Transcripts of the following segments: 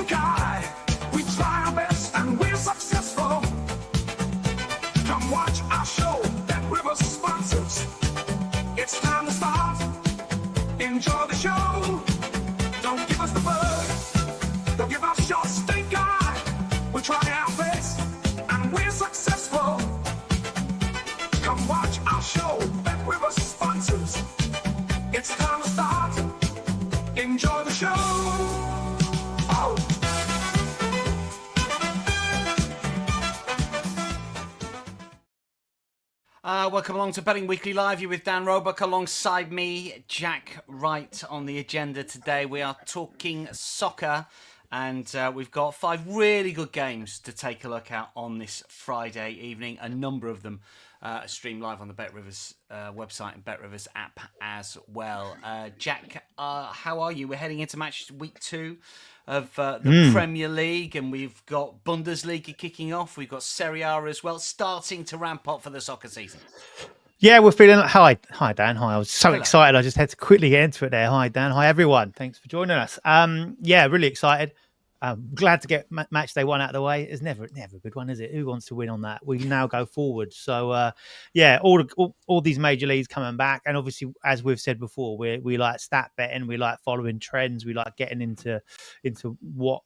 stink eye. We try our best and we're successful. Come watch our show that River sponsors. It's time to start. Enjoy the show. Don't give us the bug. Don't give us your stink eye. We try our best and we're successful. Come watch our show that River sponsors. It's time to start. Enjoy the show. Oh. Welcome along to Betting Weekly Live. You're with Dan Roebuck alongside me, Jack Wright. On the agenda today, we are talking soccer, and we've got 5 really good games to take a look at on this Friday evening. A number of them stream live on the BetRivers website and BetRivers app as well. Jack, how are you? We're heading into match week 2 of the Premier League, and we've got Bundesliga kicking off. We've got Serie A as well, starting to ramp up for the soccer season. Yeah, we're feeling... Hi, Dan. Hi, I was so excited. I just had to quickly get into it there. Hi, Dan. Hi, everyone. Thanks for joining us. Yeah, really excited. Glad to get match day 1 out of the way. It's never a good one, is it? Who wants to win on that? We now go forward. So, yeah, all these major leagues coming back. And obviously, as we've said before, we like stat betting. We like following trends. We like getting into what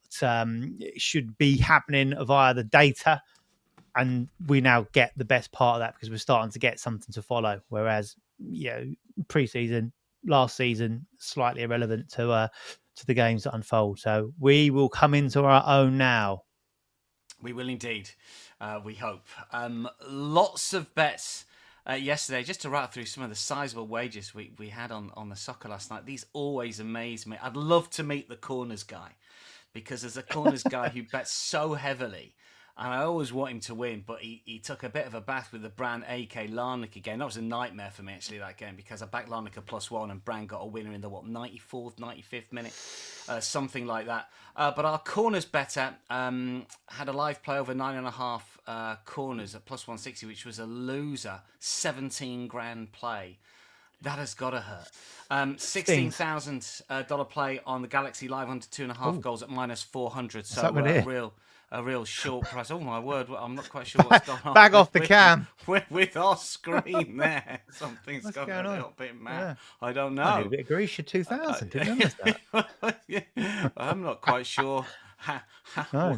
should be happening via the data. And we now get the best part of that because we're starting to get something to follow. Whereas, pre-season, last season, slightly irrelevant to the games that unfold. So we will come into our own now. We will indeed. We hope. Lots of bets yesterday. Just to rattle through some of the sizable wagers we had on the soccer last night. These always amaze me. I'd love to meet the corners guy, because there's a corners guy who bets so heavily. And I always want him to win, but he took a bit of a bath with the Brand AK Larnaca game. That was a nightmare for me, actually, that game, because I backed Larnaca +1 and Brand got a winner in the, 94th, 95th minute? Something like that. But our corners better had a live play over 9.5 corners at +160, which was a loser, 17 grand play. That has got to hurt. $16,000 play on the Galaxy live under 2.5 goals at -400. So a real short price. Oh my word! I'm not quite sure what's going on. Bag off the cam with our screen there. Something's going a little bit mad. Yeah. I don't know. I need a bit of Grisha 2000. Didn't understand. Yeah. I'm not quite sure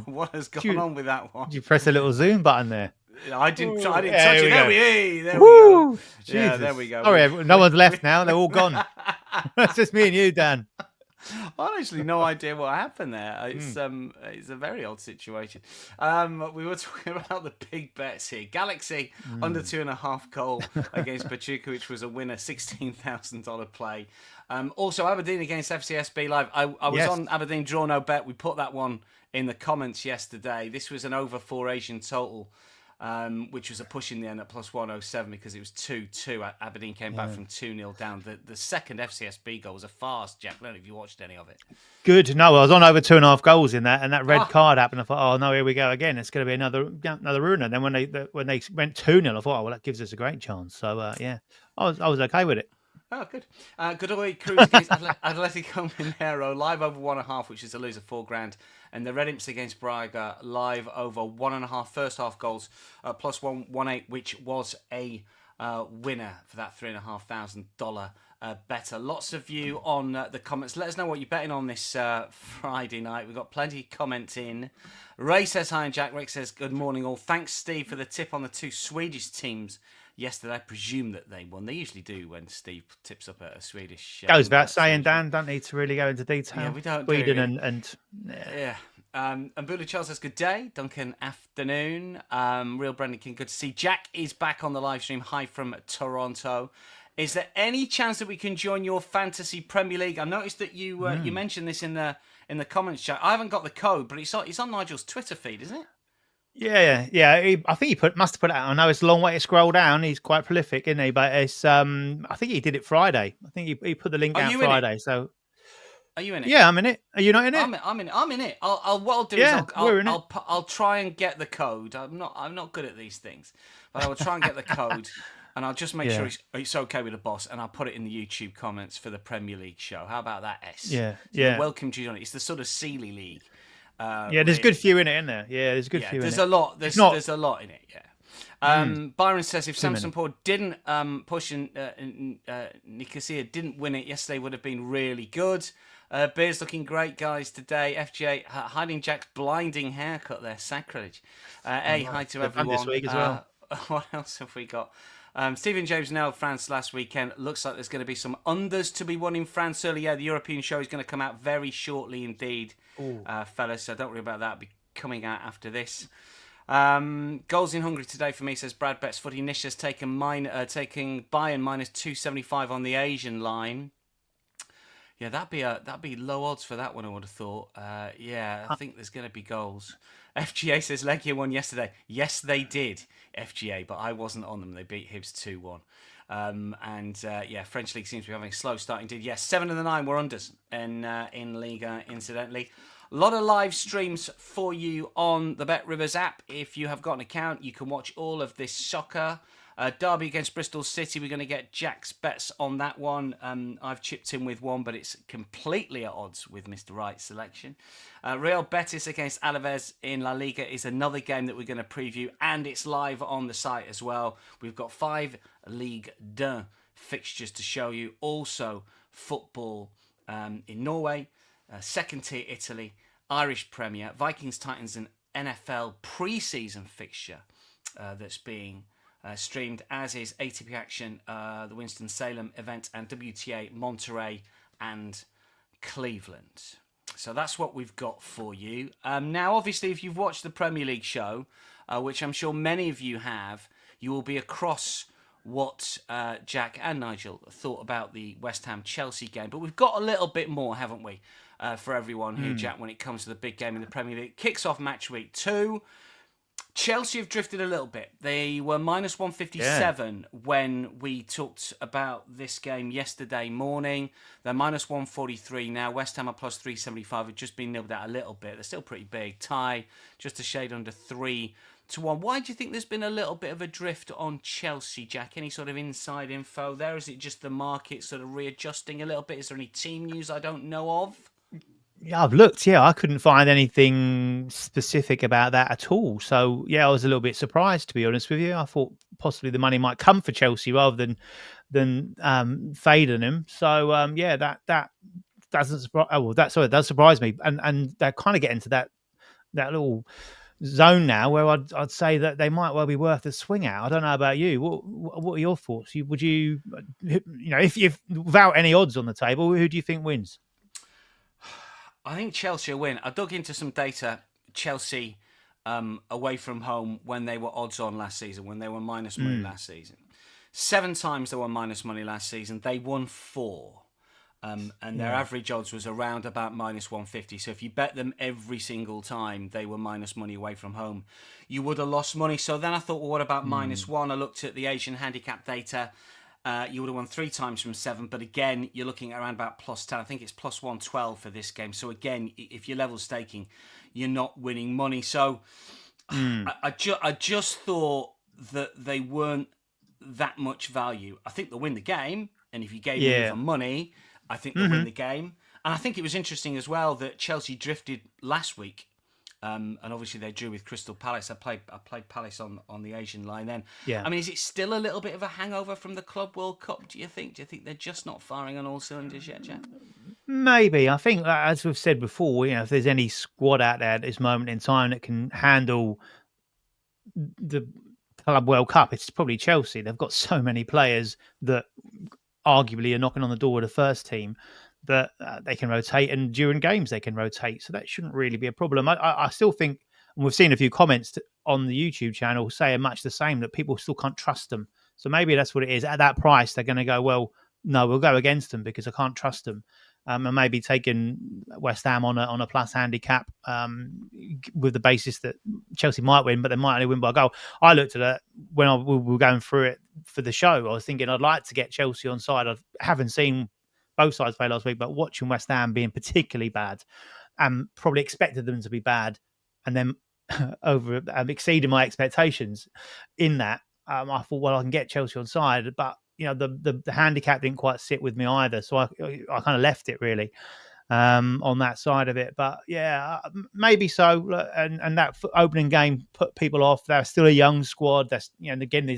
what has gone on with that one. Did you press a little zoom button there? I didn't touch it. There we go. Yeah, there we go. Sorry, no one's left now. They're all gone. It's just me and you, Dan. Honestly, no idea what happened there. It's a very odd situation. We were talking about the big bets here. Galaxy under 2.5 goal against Pachuca, which was a winner, $16,000 play. Also, Aberdeen against FCSB live. I was on Aberdeen draw no bet. We put that one in the comments yesterday. This was an over 4 Asian total. Which was a push in the end at +107 because it was 2-2. Aberdeen came back from 2-0 down. The second FCSB goal was a farce, Jack. I don't know if you watched any of it. Good. No, I was on over 2.5 goals in that, and that red card happened. I thought, oh no, here we go again. It's going to be another ruiner. And then when they went 2-0, I thought, oh well, that gives us a great chance. So I was okay with it. Oh, good. Godoy Cruz against Atletico Mineiro, live over 1.5, which is a loser, 4 grand. And the Red Imps against Braga, live over 1.5 first half goals, +118, which was a winner for that $3,500 better. Lots of you on the comments. Let us know what you're betting on this Friday night. We've got plenty of comments in. Ray says hi, and Jack. Rick says good morning all. Thanks, Steve, for the tip on the 2 Swedish teams yesterday. I presume that they won. They usually do when Steve tips up a Swedish. Goes without saying, Dan. Don't need to really go into detail. Yeah, we don't. Sweden yeah. And Bula Charles says good day. Duncan, afternoon. Real Brendan King, good to see. Jack is back on the live stream. Hi from Toronto. Is there any chance that we can join your fantasy Premier League? I noticed that you mentioned this in the comments chat. I haven't got the code, but it's on Nigel's Twitter feed, isn't it? Yeah. I think he must have put it out. I know it's a long way to scroll down. He's quite prolific, isn't he? But it's I think he did it Friday. I think he put the link out Friday. So are you in it? Yeah, I'm in it. Are you not in it? I'm in it. What I'll do is I'll try and get the code. I'm not good at these things, but I will try and get the code. And I'll just make sure it's okay with the boss, and I'll put it in the YouTube comments for the Premier League show. How about that, S? Yeah. You're welcome to join it. It's the sort of Sealy League. Yeah, there's a good few in it, isn't there? Yeah, there's a good few in it. There's a lot. There's a lot in it. Yeah. Byron says if Samsonpor didn't push and Nicosia didn't win it yesterday, would have been really good. Beer's looking great, guys, today. FGA hiding Jack's blinding haircut there, sacrilege. Hi to everyone. This week as well. What else have we got? Stephen James nailed France last weekend. Looks like there's going to be some unders to be won in France early. Yeah, the European show is going to come out very shortly indeed, fellas. So don't worry about that. It'll be coming out after this. Goals in Hungary today for me, says Brad Betts. Footy Nish has taking Bayern minus 275 on the Asian line. Yeah, that'd be low odds for that one, I would have thought. I think there's going to be goals. FGA says Legia won yesterday. Yes, they did, FGA, but I wasn't on them. They beat Hibs 2-1. French League seems to be having a slow start indeed. Yes, 7 of the 9 were unders in Liga, incidentally. A lot of live streams for you on the Bet Rivers app. If you have got an account, you can watch all of this soccer. Derby against Bristol City, we're going to get Jack's bets on that one. I've chipped in with one, but it's completely at odds with Mr. Wright's selection. Real Betis against Alaves in La Liga is another game that we're going to preview, and it's live on the site as well. We've got 5 Ligue 1 fixtures to show you. Also, football in Norway, second tier Italy, Irish Premier, Vikings Titans, and NFL pre-season fixture that's being streamed, as is ATP Action, the Winston-Salem event, and WTA Monterey and Cleveland. So that's what we've got for you. Now, obviously, if you've watched the Premier League show, which I'm sure many of you have, you will be across what Jack and Nigel thought about the West Ham-Chelsea game. But we've got a little bit more, haven't we, for everyone here, Jack, when it comes to the big game in the Premier League. Kicks off match week 2. Chelsea have drifted a little bit. They were minus 157 when we talked about this game yesterday morning. They're minus 143 now. West Ham are plus 375. Have just been nibbled out a little bit. They're still pretty big. Tie just a shade under 3-1. Why do you think there's been a little bit of a drift on Chelsea, Jack? Any sort of inside info there? Is it just the market sort of readjusting a little bit? Is there any team news I don't know of? Yeah, I've looked. Yeah, I couldn't find anything specific about that at all. So, yeah, I was a little bit surprised, to be honest with you. I thought possibly the money might come for Chelsea rather than fading him. So, that doesn't surprise. Oh, well, it does surprise me. And they're kind of getting to that little zone now where I'd say that they might well be worth a swing out. I don't know about you. What are your thoughts? Would you know, if without any odds on the table, who do you think wins? I think Chelsea will win. I dug into some data. Chelsea away from home when they were odds on last season, when they were minus money last season. 7 times they were minus money last season. They won 4. And their average odds was around about minus 150. So if you bet them every single time they were minus money away from home, you would have lost money. So then I thought, well, what about minus 1? I looked at the Asian handicap data. You would have won 3 times from 7, but again, you're looking at around about plus 10. I think it's plus 112 for this game. So again, if you're level staking, you're not winning money. So I just thought that they weren't that much value. I think they'll win the game, and if you gave me for money, I think they'll win the game. And I think it was interesting as well that Chelsea drifted last week. And obviously they drew with Crystal Palace. I played Palace on the Asian line then. Yeah. I mean, is it still a little bit of a hangover from the Club World Cup, do you think? Do you think they're just not firing on all cylinders yet, Jack? Maybe. I think, as we've said before, if there's any squad out there at this moment in time that can handle the Club World Cup, it's probably Chelsea. They've got so many players that arguably are knocking on the door of the first team that they can rotate, and during games they can rotate, so that shouldn't really be a problem. I still think, and we've seen a few comments on the YouTube channel saying much the same, that people still can't trust them. So maybe that's what it is. At that price, they're going to go, well, no, we'll go against them because I can't trust them. And maybe taking West Ham on a plus handicap with the basis that Chelsea might win, but they might only win by a goal. I looked at it when we were going through it for the show. I was thinking I'd like to get Chelsea on side. I haven't seen both sides play last week, but watching West Ham being particularly bad, and probably expected them to be bad, and then over exceeding my expectations in that, I thought, well, I can get Chelsea on side, but the handicap didn't quite sit with me either, so I kind of left it really. on that side of it. But yeah, maybe so. And that opening game put people off. They're still a young squad. That's and again,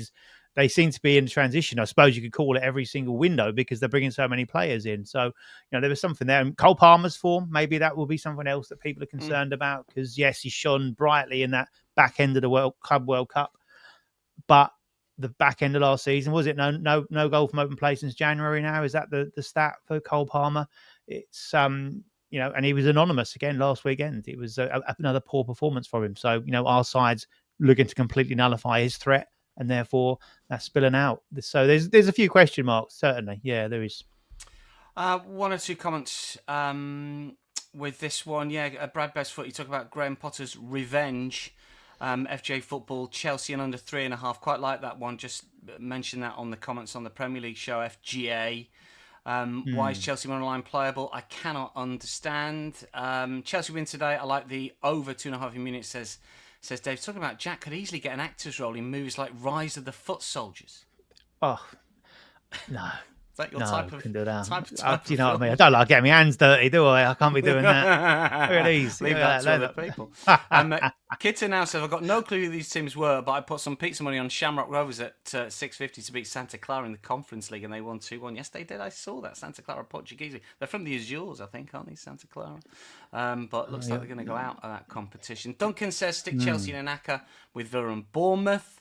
they seem to be in transition. I suppose you could call it every single window because they're bringing so many players in. So there was something there. And Cole Palmer's form, maybe that will be something else that people are concerned about because yes, he shone brightly in that back end of the Club World Cup, but the back end of last season, was it no goal from open play since January now? Is that the stat for Cole Palmer? It's and he was anonymous again last weekend. It was another poor performance for him. So our side's looking to completely nullify his threat, and therefore that's spilling out. So there's a few question marks, certainly. Yeah, there is. One or two comments with this one. Yeah, Brad Bestfoot, you talk about Graham Potter's revenge. FJ Football, Chelsea and under 3.5. Quite like that one. Just mention that on the comments on the Premier League show, FGA. Why is Chelsea monoline playable? I cannot understand. Chelsea win today. I like the over 2.5 minutes, says Dave. Talking about Jack could easily get an actor's role in movies like Rise of the Foot Soldiers. Oh, no. Is that your type of can do that. Type do you know what I mean? I don't like getting my hands dirty, do I? I can't be doing that. Look at these. Leave that to other people. Kitta now says, I've got no clue who these teams were, but I put some pizza money on Shamrock Rovers at 6.50 to beat Santa Clara in the Conference League, and they won 2-1. Yes, they did. I saw that. Santa Clara Portuguese. They're from the Azures, I think, aren't they, Santa Clara? But looks like they're going to go out of that competition. Duncan says, stick Chelsea and Anaka with Villa and Bournemouth.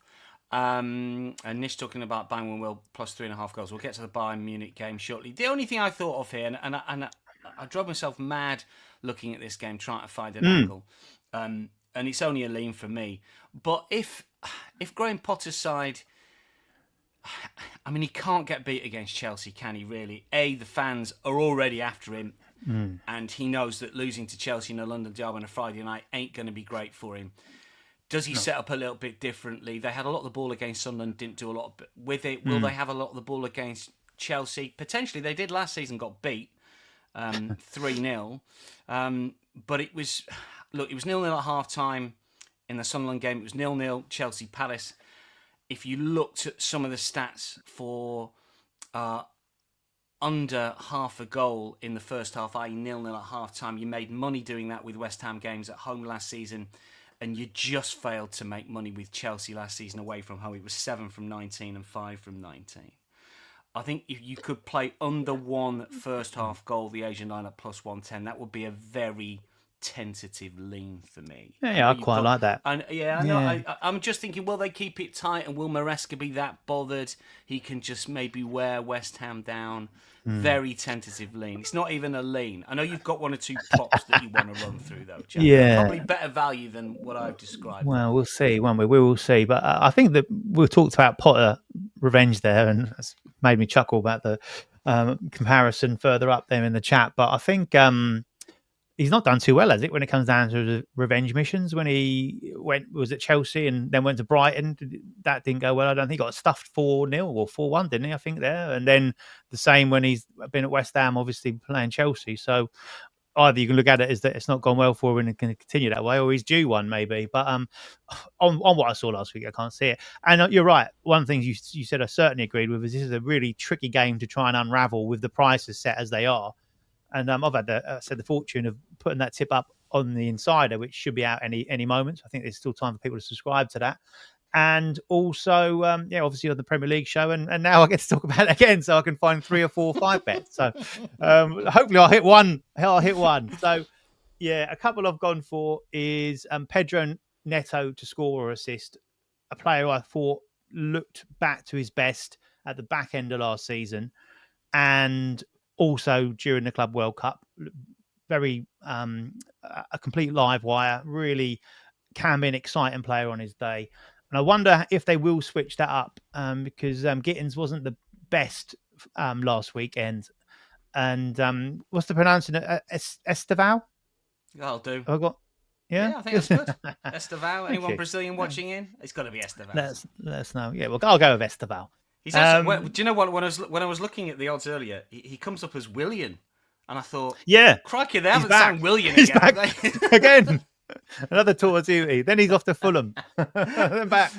And Nish talking about Bayern will plus 3.5 goals. We'll get to the Bayern Munich game shortly. The only thing I thought of here, and I drove myself mad looking at this game, trying to find an angle, and it's only a lean for me. But if Graham Potter's side, I mean, he can't get beat against Chelsea, can he? Really? The fans are already after him, and he knows that losing to Chelsea in a London derby on a Friday night ain't going to be great for him. Does he set up a little bit differently? They had a lot of the ball against Sunderland, didn't do a lot with it. Will they have a lot of the ball against Chelsea? Potentially, they did last season, got beat 3-0. But it was 0-0 at half-time in the Sunderland game. It was 0-0 Chelsea Palace. If you looked at some of the stats for under half a goal in the first half, i.e. 0-0 at half-time, you made money doing that with West Ham games at home last season. And you just failed to make money with Chelsea last season away from home. It was 7 from 19 and 5 from 19. I think if you could play under one first half goal, the Asian line at plus 110, that would be a very tentative lean for me. Yeah, I quite like that. And I'm just thinking, will they keep it tight? And will Maresca be that bothered? He can just maybe wear West Ham down. Very tentative lean. It's not even a lean. I know you've got one or two props that you want to run through, though, Jack. Yeah. Probably better value than what I've described. Well, we'll see, won't we? We will see. But I think that we've talked about Potter revenge there, and it's made me chuckle about the comparison further up there in the chat. But I think he's not done too well, has it, when it comes down to the revenge missions? When he was at Chelsea and then went to Brighton, that didn't go well. I don't think he got stuffed 4-0 or 4-1, didn't he? I think there. And then the same when he's been at West Ham, obviously playing Chelsea. So either you can look at it as that it's not gone well for him and can continue that way, or he's due one maybe. But on what I saw last week, I can't see it. And you're right. One thing you said I certainly agreed with is this is a really tricky game to try and unravel with the prices set as they are. And I've had the fortune of putting that tip up on the Insider, which should be out any moment. I think there's still time for people to subscribe to that. And also, obviously on the Premier League show. And now I get to talk about it again, so I can find 3 or 4 or 5 bets. So hopefully I'll hit one. So, yeah, a couple I've gone for is Pedro Neto to score or assist, a player who I thought looked back to his best at the back end of last season. And also during the Club World Cup, very a complete live wire, really can be an exciting player on his day. And I wonder if they will switch that up because Gittins wasn't the best last weekend. And what's the pronouncing it? Esteval? That'll do. Have I got? Yeah, I think that's good. Esteval. Anyone Brazilian watching in? It's got to be Esteval. Let us know. Yeah, well, I'll go with Esteval. He's actually, do you know what? When I was looking at the odds earlier, he comes up as Willian, and I thought, crikey, they haven't signed Willian again. He's back again. Another tour of duty. Then he's off to Fulham. Then back.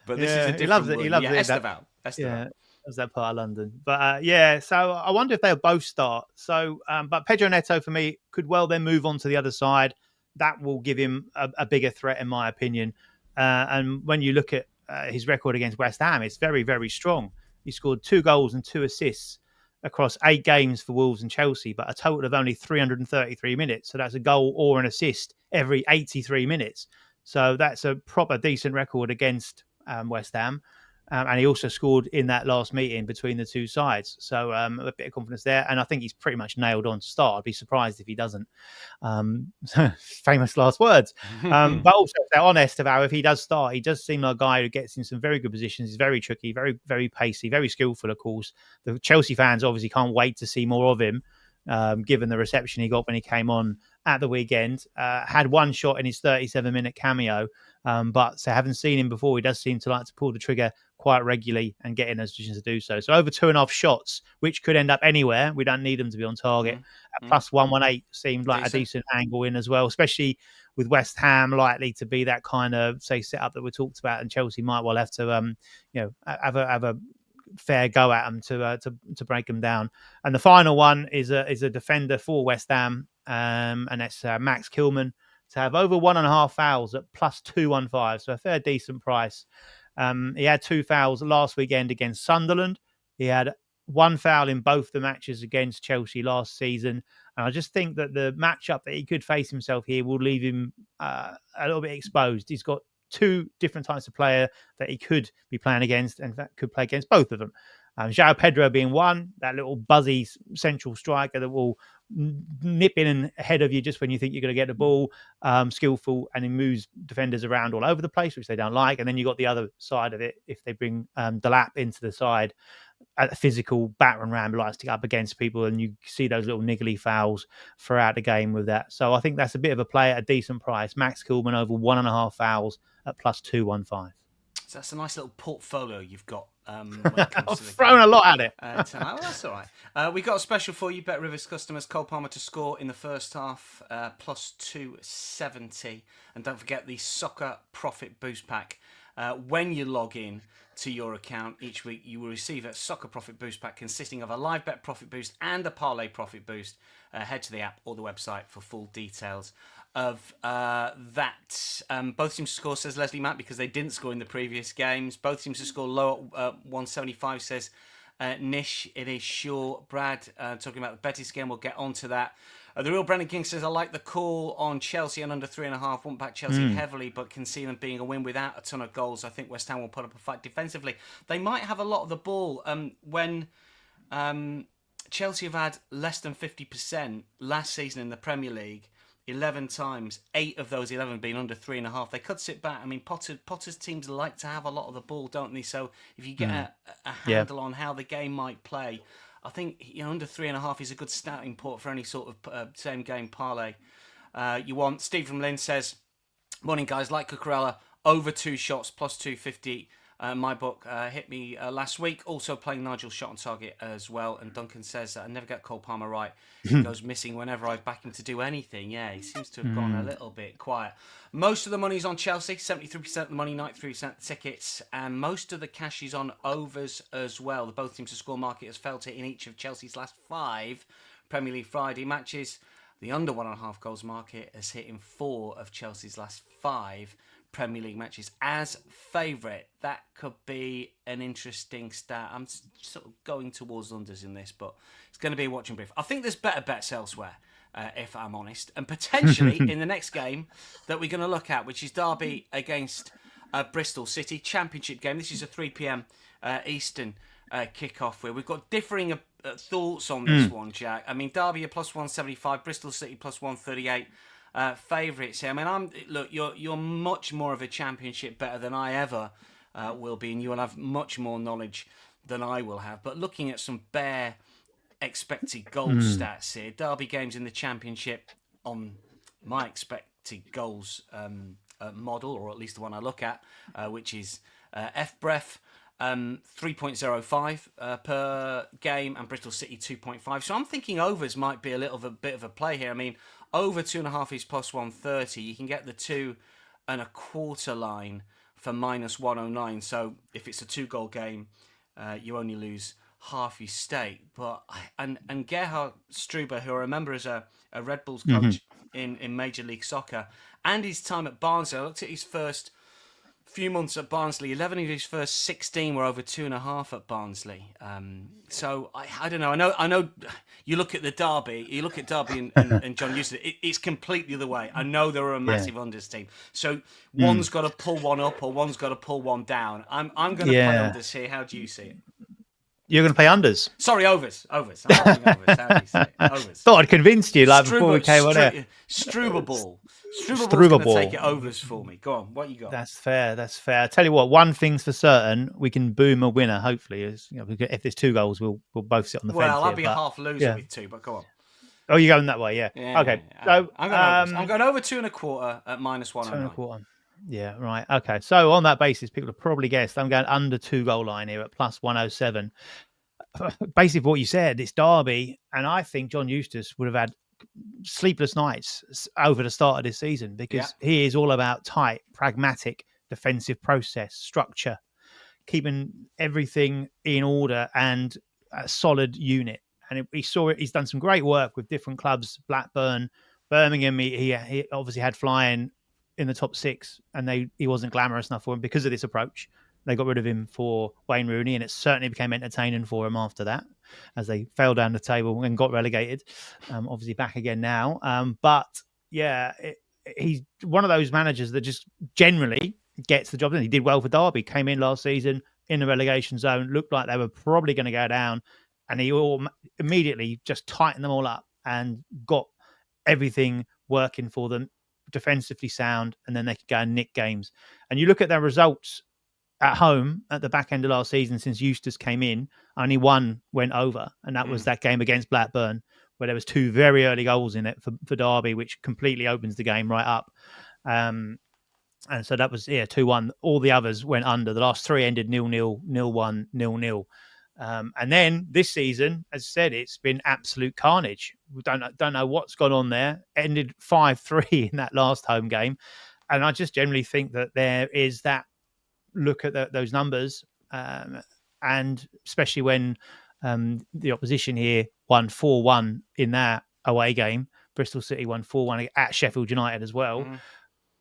But this is a different. He loves it. Esteval. Yeah. That's that part of London. But yeah, so I wonder if they'll both start. So, but Pedro Neto for me could well then move on to the other side. That will give him a bigger threat, in my opinion. And when you look at his record against West Ham, it's very, very strong. He scored 2 goals and 2 assists across 8 games for Wolves and Chelsea, but a total of only 333 minutes. So that's a goal or an assist every 83 minutes. So that's a proper decent record against West Ham. And he also scored in that last meeting between the two sides. So a bit of confidence there. And I think he's pretty much nailed on to start. I'd be surprised if he doesn't. Famous last words. But also, if they're honest about if he does start, he does seem like a guy who gets in some very good positions. He's very tricky, very, very pacey, very skillful, of course. The Chelsea fans obviously can't wait to see more of him, given the reception he got when he came on at the weekend. Had one shot in his 37-minute cameo. But so having seen him before, he does seem to like to pull the trigger quite regularly and get in those positions to do so. So over 2.5 shots, which could end up anywhere. We don't need them to be on target. Plus 118 seemed like a decent angle in as well, especially with West Ham likely to be that kind of setup that we talked about, and Chelsea might well have to have a fair go at them to break them down. And the final one is a defender for West Ham, and that's Max Kilman, to have over 1.5 fouls at plus 215, so a fair decent price. He had 2 fouls last weekend against Sunderland. He had 1 foul in both the matches against Chelsea last season. And I just think that the matchup that he could face himself here will leave him a little bit exposed. He's got 2 different types of player that he could be playing against, and that could play against both of them. João Pedro being one, that little buzzy central striker that will nip in and ahead of you just when you think you're going to get the ball, skillful, and he moves defenders around all over the place, which they don't like. And then you got the other side of it, if they bring Delap into the side, a physical battering ram likes to get up against people, and you see those little niggly fouls throughout the game with that. So I think that's a bit of a play at a decent price. Max Kilman over 1.5 fouls at plus 215. So that's a nice little portfolio you've got. I've thrown a lot at it. Well, that's all right. We got a special for you, Bet Rivers customers. Cole Palmer to score in the first half, plus 270. And don't forget the Soccer Profit Boost Pack. When you log in to your account each week, you will receive a Soccer Profit Boost Pack consisting of a live bet profit boost and a parlay profit boost. Head to the app or the website for full details of that. Both teams to score, says Leslie Matt, because they didn't score in the previous games. Both teams to score low at 175, says Nish. It is sure. Brad, talking about the Betis game, we'll get on to that. The real Brendan King says, I like the call on Chelsea and under 3.5. Won't back Chelsea heavily, but can see them being a win without a ton of goals. I think West Ham will put up a fight defensively. They might have a lot of the ball. When Chelsea have had less than 50% last season in the Premier League, 11 times, 8 of those 11 being under 3.5. They could sit back. I mean, Potter's teams like to have a lot of the ball, don't they? So if you get a handle on how the game might play, I think under 3.5 is a good starting port for any sort of same game parlay you want. Steve from Lynn says, morning guys, like Cucurella, over 2 shots, plus 250. My book hit me last week. Also playing Nigel shot on target as well. And Duncan says, I never get Cole Palmer right. He goes missing whenever I back him to do anything. Yeah, he seems to have gone a little bit quiet. Most of the money's on Chelsea, 73% of the money, 93% tickets. And most of the cash is on overs as well. The both teams to score market has felt it in each of Chelsea's last 5 Premier League Friday matches. The under 1.5 goals market has hit in 4 of Chelsea's last 5 Premier League matches as favourite. That could be an interesting stat. I'm sort of going towards unders in this, but it's going to be a watching brief. I think there's better bets elsewhere, if I'm honest, and potentially in the next game that we're going to look at, which is Derby against Bristol City, Championship game. This is a 3 p.m. Eastern kick-off where we've got differing thoughts on this one, Jack. I mean, Derby are plus 175, Bristol City plus 138. Favourites here. I mean, look, you're much more of a Championship better than I ever will be, and you will have much more knowledge than I will have. But looking at some bare expected goals stats here, Derby games in the Championship on my expected goals model, or at least the one I look at, which is FBref. 3.05 per game, and Bristol City 2.5. So I'm thinking overs might be a bit of a play here. I mean, over 2.5 is plus 130. You can get the 2.25 line for minus 109. So if it's a 2-goal game, you only lose half your stake. And Gerhard Struber, who I remember as a Red Bulls coach in Major League Soccer, and his time at Barnsley, I looked at his first few months at Barnsley. 11 of his first 16 were over 2.5 at Barnsley. So I don't know. I know. You look at the Derby. You look at Derby and John Eustace. It's completely the way. I know they're a massive unders team. So one's got to pull one up, or one's got to pull one down. I'm going to play unders here. How do you see it? You're going to play unders. Sorry, overs. I'm playing overs. How do you see it? Overs. Thought I'd convinced you before we came on air. Struber ball. Struber going to take it overs for me. Go on, what you got? That's fair. I tell you what, one thing's for certain, we can boom a winner. Hopefully, if there's 2 goals, we'll both sit on the fence. Well, I'll be a half loser with 2, but go on. Oh, you're going that way, yeah. Okay, so I'm going over 2.25 at -109. 2.25. Yeah, right. Okay, so on that basis, people have probably guessed I'm going under 2 goal line here at +107. Basically, what you said, it's Derby, and I think John Eustace would have had sleepless nights over the start of this season, because he is all about tight, pragmatic defensive process, structure, keeping everything in order and a solid unit. And we saw it. He's done some great work with different clubs, Blackburn, Birmingham. He obviously had flying in the top 6, and he wasn't glamorous enough for him because of this approach. They got rid of him for Wayne Rooney, and it certainly became entertaining for him after that, as they fell down the table and got relegated. Obviously back again now. But yeah, he's one of those managers that just generally gets the job done. He did well for Derby, came in last season in the relegation zone, looked like they were probably going to go down, and he immediately just tightened them all up and got everything working for them, defensively sound, and then they could go and nick games. And you look at their results at home at the back end of last season, since Eustace came in, only one went over, and that was that game against Blackburn, where there was 2 very early goals in it for Derby, which completely opens the game right up. And so that was 2-1. All the others went under. The last 3 ended 0-0, 0-1, 0-0. And then this season, as I said, it's been absolute carnage. We don't know what's gone on there. Ended 5-3 in that last home game, and I just generally think that there is that look at those numbers, and especially when the opposition here won 4-1 in that away game. Bristol City won 4-1 at Sheffield United as well.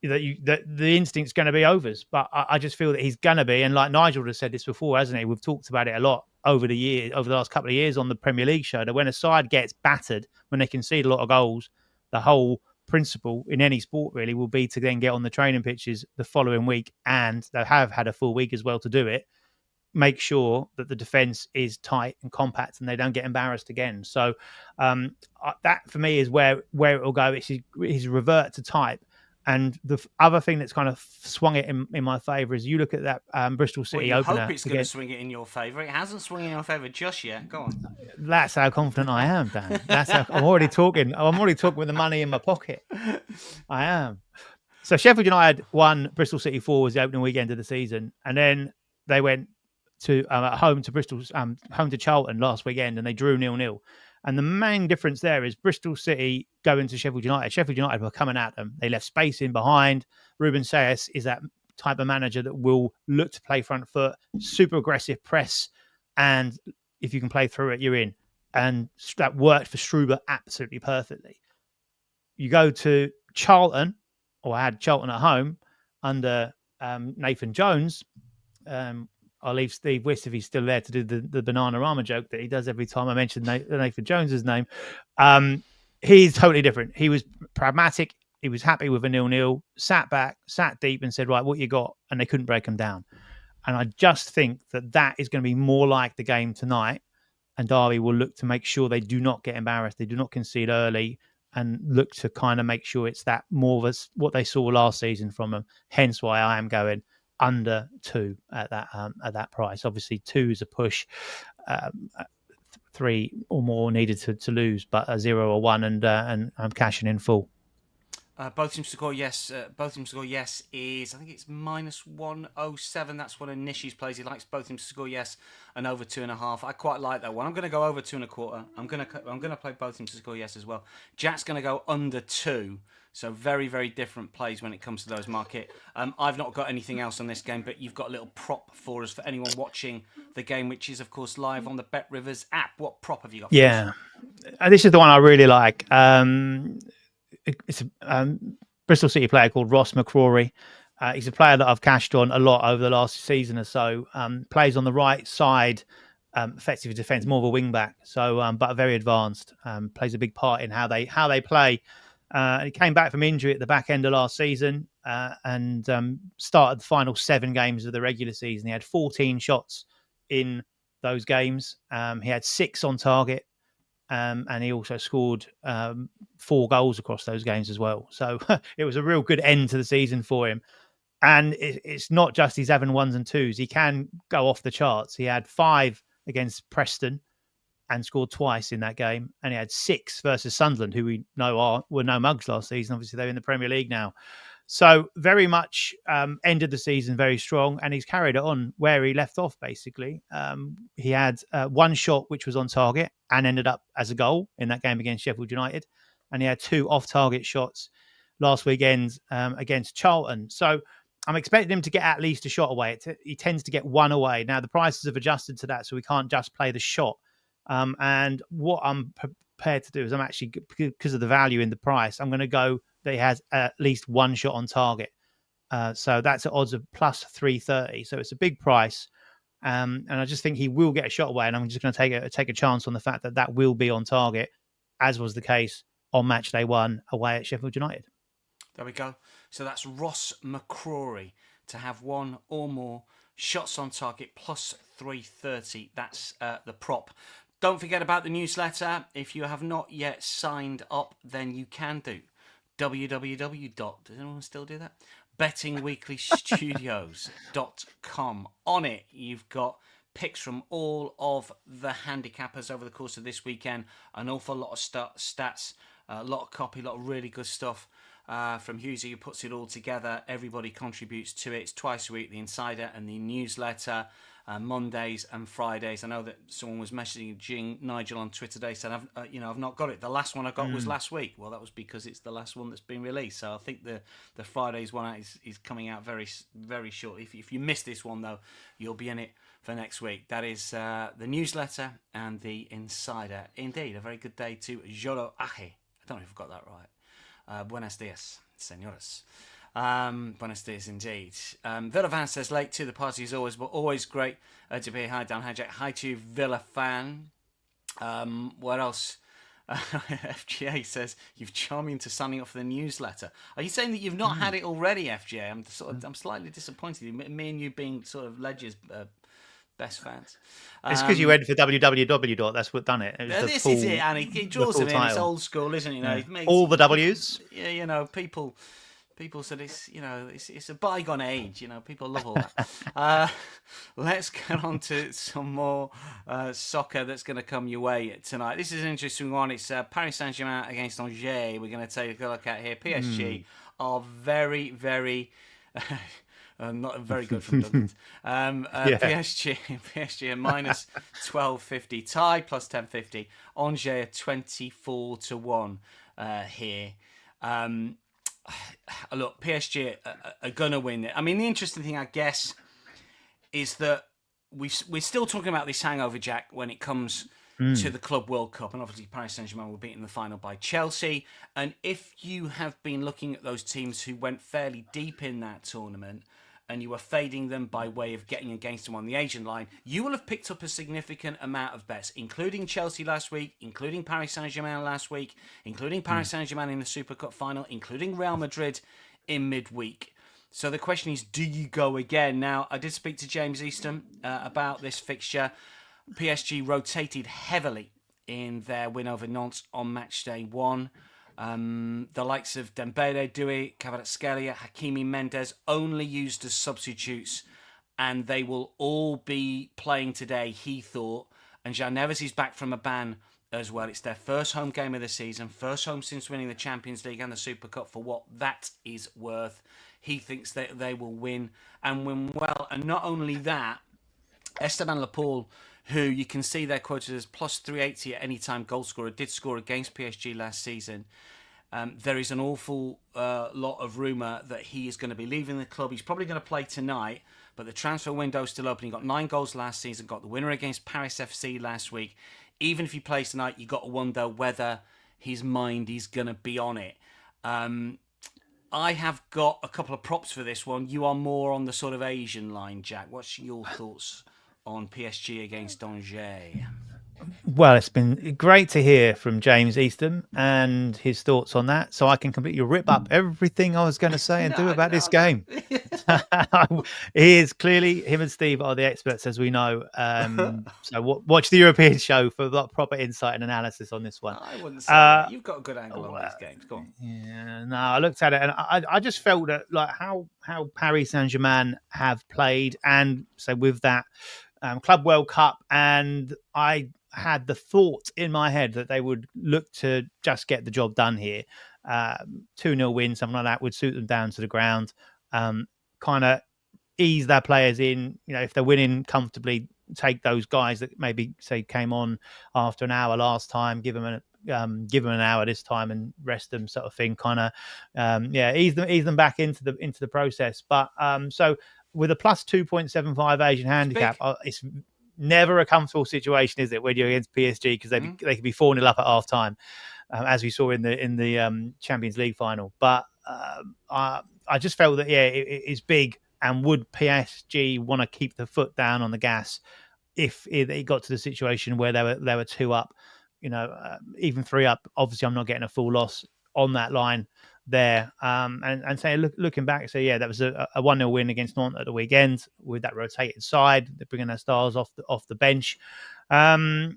That the instinct's going to be overs, but I just feel that he's going to be, and like Nigel has said this before, hasn't he? We've talked about it a lot over the last couple of years on the Premier League show, that when a side gets battered, when they concede a lot of goals, the whole principle in any sport really will be to then get on the training pitches the following week, and they have had a full week as well to do it, make sure that the defense is tight and compact and they don't get embarrassed again. So that for me is where it will go. It's revert to type. And the other thing that's kind of swung it in my favour is you look at that Bristol City opener. I hope it's going to swing it in your favour. It hasn't swung in your favour just yet. Go on. That's how confident I am, Dan. I'm already talking. I'm already talking with the money in my pocket. I am. So Sheffield United won, Bristol City 4 was the opening weekend of the season, and then they went to home to Charlton last weekend, and they drew 0-0. And the main difference there is Bristol City going to Sheffield United. Sheffield United were coming at them. They left space in behind. Ruben Sayas is that type of manager that will look to play front foot, super aggressive press, and if you can play through it, you're in. And that worked for Struber absolutely perfectly. You go to Charlton, or I had Charlton at home under Nathan Jones. I'll leave Steve Wiss, if he's still there, to do the Banana-Rama joke that he does every time I mention Nathan Jones's name. He's totally different. He was pragmatic. He was happy with a 0-0, sat back, sat deep and said, right, what you got? And they couldn't break him down. And I just think that is going to be more like the game tonight. And Derby will look to make sure they do not get embarrassed. They do not concede early, and look to kind of make sure it's that more of what they saw last season from them. Hence why I am going under 2 at that price. Obviously 2 is a push, 3 or more needed to lose, but a 0 or 1, and I'm cashing in full. Both teams to score yes. Both teams to score yes is, I think it's -107. That's what Nishi's plays. He likes both teams to score yes and over 2.5. I quite like that one. I'm going to go over 2.25. I'm going to play both teams to score yes as well. Jack's going to go under 2. So very, very different plays when it comes to those market. I've not got anything else on this game, but you've got a little prop for us for anyone watching the game, which is of course live on the Bet Rivers app. What prop have you got for us? Yeah, this is the one I really like. It's a Bristol City player called Ross McCrory. He's a player that I've cashed on a lot over the last season or so. Plays on the right side, effective defence, more of a wing back. So, but very advanced. Plays a big part in how they play. He came back from injury at the back end of last season and started the final 7 games of the regular season. He had 14 shots in those games. He had 6 on target. And he also scored 4 goals across those games as well. So it was a real good end to the season for him. And it's not just he's having 1s and 2s. He can go off the charts. He had 5 against Preston and scored twice in that game. And he had 6 versus Sunderland, who we know were no mugs last season. Obviously, they're in the Premier League now. So very much ended the season very strong, and he's carried it on where he left off, basically. He had 1 shot, which was on target, and ended up as a goal in that game against Sheffield United. And he had 2 off-target shots last weekend against Charlton. So I'm expecting him to get at least a shot away. He tends to get 1 away. Now, the prices have adjusted to that, so we can't just play the shot. And what I'm prepared to do is I'm actually, because of the value in the price, I'm going to go that he has at least 1 shot on target. So that's at odds of plus 330. So it's a big price. And I just think he will get a shot away. And I'm just going to take a chance on the fact that will be on target, as was the case on match day 1 away at Sheffield United. There we go. So that's Ross McCrory to have 1 or more shots on target plus 330. That's the prop. Don't forget about the newsletter. If you have not yet signed up, then you can do. www. Does anyone still do that? bettingweeklystudios.com. On it, you've got picks from all of the handicappers over the course of this weekend. An awful lot of stats, a lot of copy, a lot of really good stuff from Hughesy, who puts it all together. Everybody contributes to it. It's twice a week, the Insider and the newsletter. Mondays and Fridays. I know that someone was messaging Nigel on Twitter today, said, I've not got it. The last one I got was last week. Well, that was because it's the last one that's been released. So I think the Fridays one is coming out very, very short. If you miss this one, though, you'll be in it for next week. That is the newsletter and the Insider. Indeed, a very good day to Jolo Aje. I don't know if I've got that right. Buenos dias, señores. Buenos dias indeed. Villa fan says, late to the party as always, but always great to be here. Hi, Dan. Hi, Jack. Hi to you, Villa fan. What else? FGA says, you've charmed me into signing up for the newsletter. Are you saying that you've not had it already, FGA? I'm slightly disappointed. Me and you being sort of Ledger's best fans. It's because you went for www. That's what done it. This is it, and it draws them in. It's old school, isn't it? It makes, all the W's. Yeah, people said it's a bygone age. People love all that. Let's get on to some more soccer that's going to come your way tonight. This is an interesting one. It's Paris Saint-Germain against Angers. We're going to take a look at here. PSG are very, very... not very good from Duncan. PSG are minus 12.50. Tie plus 10.50. Angers are 24-1 here. Look, PSG are going to win it. I mean, the interesting thing, I guess, is that we're still talking about this hangover, Jack, when it comes to the Club World Cup. And obviously, Paris Saint-Germain were beaten in the final by Chelsea. And if you have been looking at those teams who went fairly deep in that tournament, and you were fading them by way of getting against them on the Asian line, you will have picked up a significant amount of bets, including Chelsea last week, including Paris Saint-Germain last week, including Paris Saint-Germain in the Super Cup final, including Real Madrid in midweek. So the question is, do you go again? Now, I did speak to James Easton about this fixture. PSG rotated heavily in their win over Nantes on match day 1. The likes of Dembele, Doué, Kvaratskhelia, Hakimi, Mendes only used as substitutes, and they will all be playing today, he thought. And Jean Neves is back from a ban as well. It's their first home game of the season, first home since winning the Champions League and the Super Cup, for what that is worth. He thinks that they will win and win well. And not only that, Esteban Laporte, who you can see they're quoted as plus 380 at any time goal scorer, did score against PSG last season. There is an awful lot of rumour that he is going to be leaving the club. He's probably going to play tonight, but the transfer window is still open. He got 9 goals last season, got the winner against Paris FC last week. Even if he plays tonight, you got to wonder whether his mind is going to be on it. I have got a couple of props for this one. You are more on the sort of Asian line, Jack. What's your thoughts on PSG against Angers? Well, it's been great to hear from James Eastham and his thoughts on that, so I can completely rip up everything I was going to say and do about this game. He is clearly, him and Steve are the experts, as we know. So watch the European show for proper insight and analysis on this one. I wouldn't say that. You've got a good angle on these games. Go on. Yeah, no, I looked at it and I just felt that like how Paris Saint-Germain have played, and so with that Club World Cup, and I had the thought in my head that they would look to just get the job done here. 2-0 win, something like that, would suit them down to the ground. Kind of ease their players in. You know, if they're winning comfortably, take those guys that maybe say came on after an hour last time, give them an hour this time and rest them, sort of thing. Kind of, ease them back into the process. But so with a plus 2.75 Asian handicap, it's never a comfortable situation, is it, when you're against PSG, because they could be 4-0 up at half time, as we saw in the Champions League final. But I just felt that it's big, and would PSG want to keep the foot down on the gas if it got to the situation where they were 2 up, even 3 up. Obviously, I'm not getting a full loss on that line there, and say looking back, so that was a 1-0 win against Nantes at the weekend with that rotated side. They're bringing their stars off the bench. A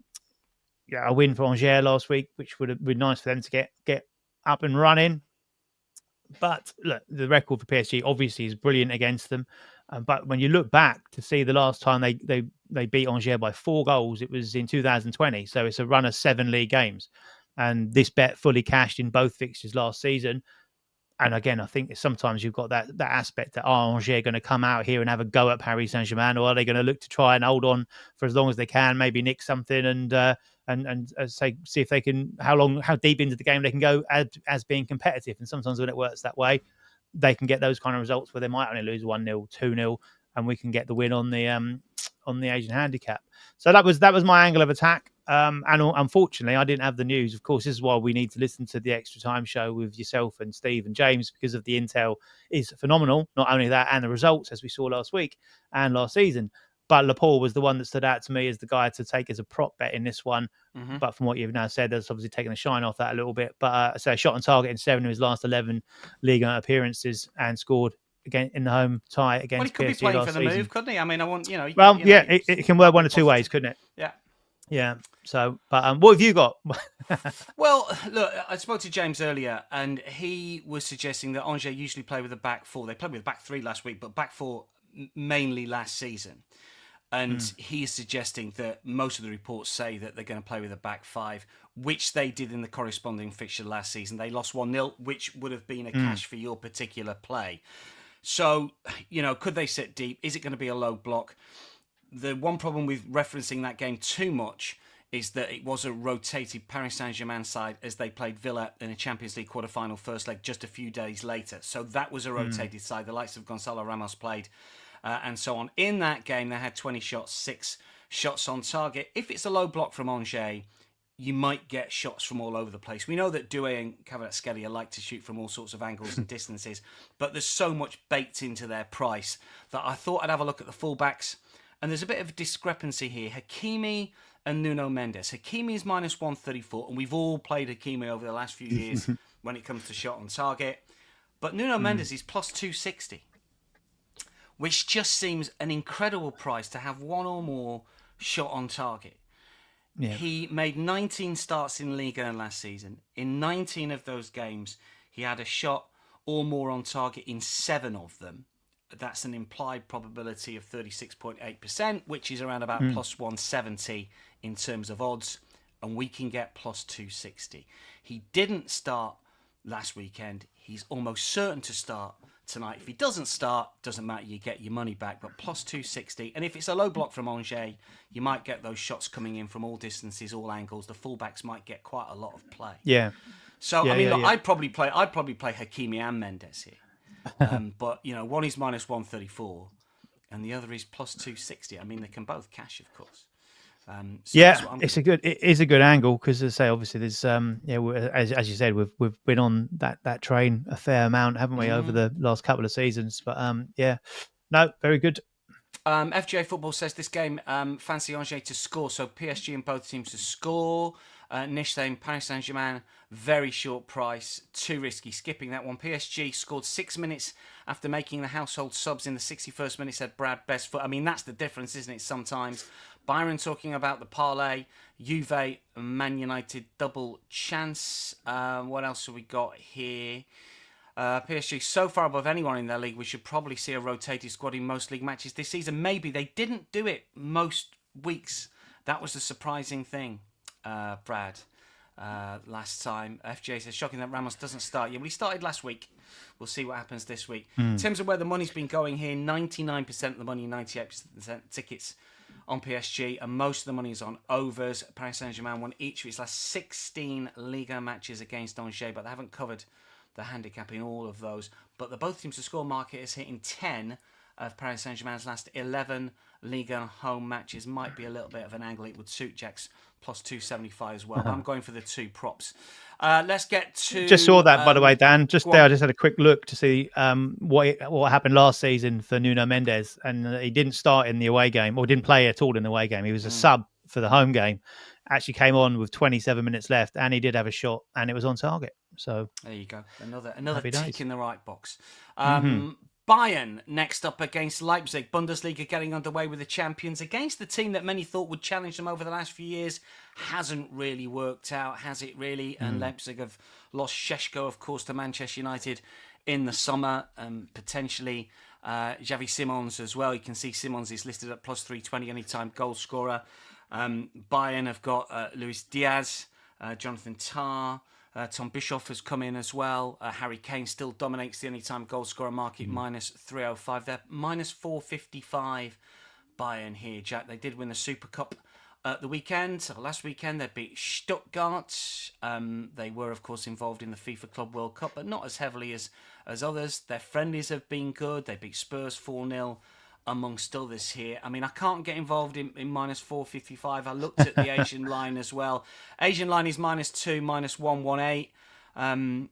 win for Angers last week, which would have been nice for them to get up and running. But look, the record for PSG obviously is brilliant against them. But when you look back to see the last time they beat Angers by 4 goals, it was in 2020. So it's a run of 7 league games. And this bet fully cashed in both fixtures last season. And again, I think sometimes you've got that aspect that Angers are going to come out here and have a go at Paris Saint-Germain, or are they going to look to try and hold on for as long as they can, maybe nick something and see if they can, how deep into the game they can go as being competitive. And sometimes when it works that way, they can get those kind of results where they might only lose 1-0, 2-0, and we can get the win on the Asian handicap. So that was my angle of attack. And unfortunately, I didn't have the news. Of course, this is why we need to listen to the Extra Time show with yourself and Steve and James, because of the intel is phenomenal. Not only that, and the results, as we saw last week and last season. But Laporte was the one that stood out to me as the guy to take as a prop bet in this one. Mm-hmm. But from what you've now said, that's obviously taken the shine off that a little bit. But so shot on target in 7 of his last 11 Liga appearances, and scored again in the home tie against PSG. Well, he could be playing for the season. move, couldn't he? I mean, it can work one of 2 ways, couldn't it? Yeah. Yeah. So, but what have you got? Well, look, I spoke to James earlier, and he was suggesting that Angers usually play with a back 4. They played with a back 3 last week, but back 4 mainly last season. And he's suggesting that most of the reports say that they're going to play with a back 5, which they did in the corresponding fixture last season. They lost 1-0, which would have been a cash for your particular play. So, could they sit deep? Is it going to be a low block? The one problem with referencing that game too much is that it was a rotated Paris Saint-Germain side, as they played Villa in a Champions League quarter-final first leg just a few days later. So that was a rotated side. The likes of Gonzalo Ramos played and so on. In that game, they had 20 shots, 6 shots on target. If it's a low block from Angers, you might get shots from all over the place. We know that Doué and Kvaratskhelia like to shoot from all sorts of angles and distances, but there's so much baked into their price that I thought I'd have a look at the fullbacks. And there's a bit of discrepancy here. Hakimi and Nuno Mendes. Hakimi is minus 134, and we've all played Hakimi over the last few years when it comes to shot on target. But Nuno Mendes is plus 260, which just seems an incredible price to have one or more shot on target. Yeah. He made 19 starts in Liga last season. In 19 of those games, he had a shot or more on target in 7 of them. That's an implied probability of 36.8%, which is around about plus 170 in terms of odds. and we can get plus 260. He didn't start last weekend. He's almost certain to start tonight. If he doesn't start, doesn't matter, you get your money back, but plus 260. And if it's a low block from Angers, you might get those shots coming in from all distances, all angles. The fullbacks might get quite a lot of play. Yeah. So, Yeah, I mean, yeah, look, yeah. I'd probably play Hakimi and Mendes here. But, one is minus 134 and the other is plus 260. I mean, they can both cash, of course. So that's what I'm it is a good angle because, as I say, obviously there's as you said, we've been on that train a fair amount, haven't we, over the last couple of seasons? But no, very good. FGA Football says this game, fancy Angers to score, so PSG and both teams to score. Nish saying Paris Saint-Germain, very short price, too risky, skipping that one. PSG scored 6 minutes after making the household subs in the 61st minute, said Brad, best foot. I mean, that's the difference, isn't it, sometimes? Byron talking about the parlay, Juve, Man United, double chance. What else have we got here? PSG so far above anyone in their league, we should probably see a rotated squad in most league matches this season. Maybe they didn't do it most weeks. That was the surprising thing, Brad. Last time, FJ says shocking that Ramos doesn't start. Yeah, well, he started last week. We'll see what happens this week. In terms of where the money's been going here, 99% of the money, 98% tickets on PSG, and most of the money is on overs. Paris Saint-Germain won each of its last 16 Liga matches against Angers, but they haven't covered the handicap in all of those. But the both teams to score market is hitting 10 of Paris Saint-Germain's last 11 Liga home matches. Might be a little bit of an angle. It would suit Jack's plus 275 as well. I'm going for the two props. Let's get to... Just saw that, by the way, Dan. Just there, on. I just had a quick look to see what happened last season for Nuno Mendes. And he didn't start in the away game, or didn't play at all in the away game. He was a sub for the home game. Actually came on with 27 minutes left, and he did have a shot, and it was on target. So there you go. Another tick days. in the right box. Bayern next up against Leipzig. Bundesliga getting underway with the champions against the team that many thought would challenge them over the last few years. Hasn't really worked out, has it really? And Leipzig have lost Šeško, of course, to Manchester United in the summer. Potentially Xavi Simons as well. You can see Simons is listed at plus 320 anytime goal scorer. Bayern have got Luis Diaz, Jonathan Tah. Tom Bischoff has come in as well. Harry Kane still dominates the anytime goal scorer market, minus 305. They're minus 455 Bayern here, Jack. They did win the Super Cup the weekend. Last weekend they beat Stuttgart. They were, of course, involved in the FIFA Club World Cup, but not as heavily as others. Their friendlies have been good. They beat Spurs 4-0. Amongst others here. I mean, I can't get involved in minus 455. I looked at the Asian line as well. Asian line is minus 2, minus 118.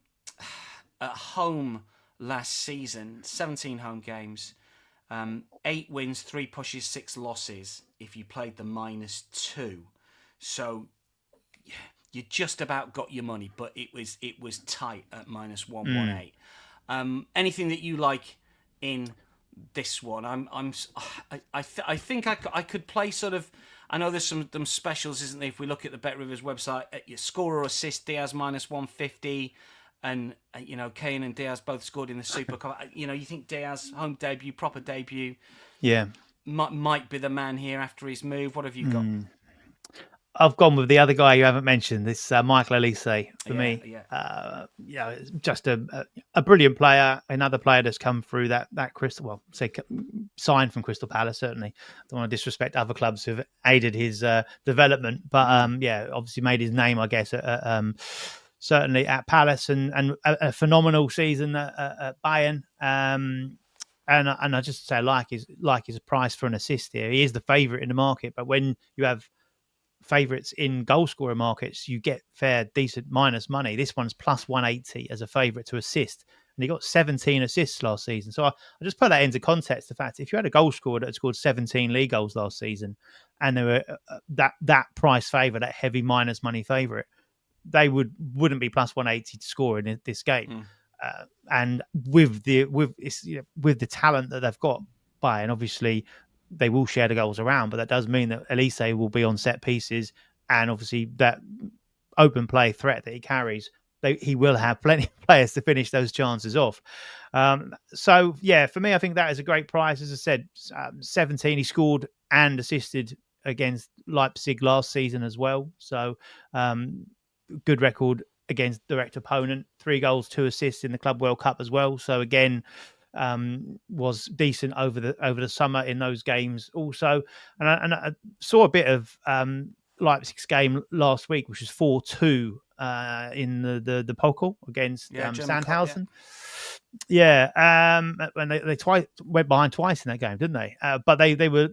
At home last season, 17 home games, 8 wins, 3 pushes, 6 losses if you played the minus 2. So you just about got your money, but it was tight at minus 118. Anything that you like in this one? I think I could play sort of. I know there's some specials, isn't there? If we look at the BetRivers website, your score or assist, Diaz minus 150, and Kane and Diaz both scored in the Super Cup. You think Diaz home debut, proper debut, might be the man here after his move. What have you got? I've gone with the other guy you haven't mentioned. This Michael Elise for me. Just a brilliant player. Another player that's come through that Crystal. Well, say signed from Crystal Palace. Certainly, don't want to disrespect other clubs who've aided his development, but obviously made his name, I guess, certainly at Palace and a phenomenal season at Bayern. And I just say I like his price for an assist here. He is the favourite in the market, but when you have favourites in goal scorer markets, you get fair, decent minus money. This one's plus 180 as a favourite to assist, and he got 17 assists last season. So I just put that into context. The fact if you had a goal scorer that had scored 17 league goals last season, and there were that price favourite, that heavy minus money favourite, they wouldn't be plus 180 to score in this game. And with the talent that they've got, Bayern, obviously they will share the goals around, but that does mean that Elise will be on set pieces, and obviously that open play threat that he carries, he will have plenty of players to finish those chances off. So for me, I think that is a great price. As I said, 17 he scored and assisted against Leipzig last season as well. So good record against direct opponent. 3 goals, 2 assists in the Club World Cup as well. So again, was decent over the summer in those games also. And I saw a bit of Leipzig's game last week, which was 4-2 in the Pokal against German Sandhausen. Cup, And they twice went behind twice in that game, didn't they? But they were